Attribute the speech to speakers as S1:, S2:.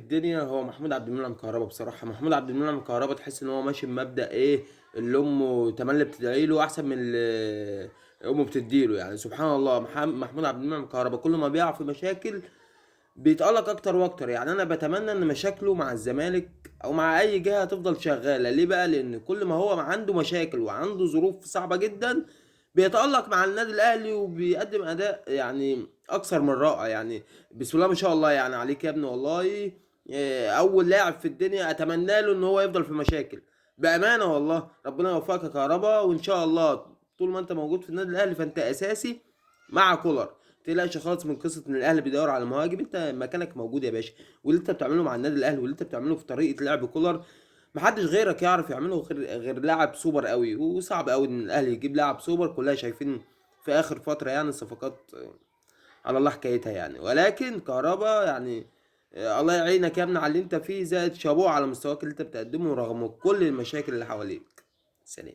S1: الدنيا هو محمود عبد المنعم كهربا. بصراحه محمود عبد المنعم كهربا تحس ان هو ماشي بمبدأ ايه، اللي امه تملي بتدعي له احسن من اللي امه بتديله. يعني سبحان الله، محمود عبد المنعم كهربا كل ما بيقع في مشاكل بيتألق اكتر واكتر. يعني انا بتمنى ان مشاكله مع الزمالك او مع اي جهة تفضل شغالة. ليه بقى؟ لان كل ما هو عنده مشاكل وعنده ظروف صعبة جدا بيتألق مع النادي الاهلي وبيقدم اداء يعني اكثر من رائع. يعني بسم الله ما شاء الله يعني عليك يا ابني والله. اول لاعب في الدنيا اتمنى له ان هو يفضل في مشاكل بامانه. والله ربنا يوفقك يا كهربا، وان شاء الله طول ما انت موجود في النادي الاهلي فانت اساسي مع كولر. تقلقش خالص من قصه ان الاهلي بيدور على مهاجم، انت مكانك موجود يا باشا. واللي انت بتعمله مع النادي الاهلي واللي انت بتعمله في طريقه لعب كولر محدش غيرك يعرف يعمله غير لاعب سوبر قوي. وصعب قوي ان الاهلي يجيب لاعب سوبر. كلها شايفين في اخر فتره يعني الصفقات على الله حكايتها يعني. ولكن كهربا يعني الله يعينك يا ابني على اللي انت فيه، زائد شابوه على مستواك اللي انت بتقدمه رغم كل المشاكل اللي حواليك. سلام.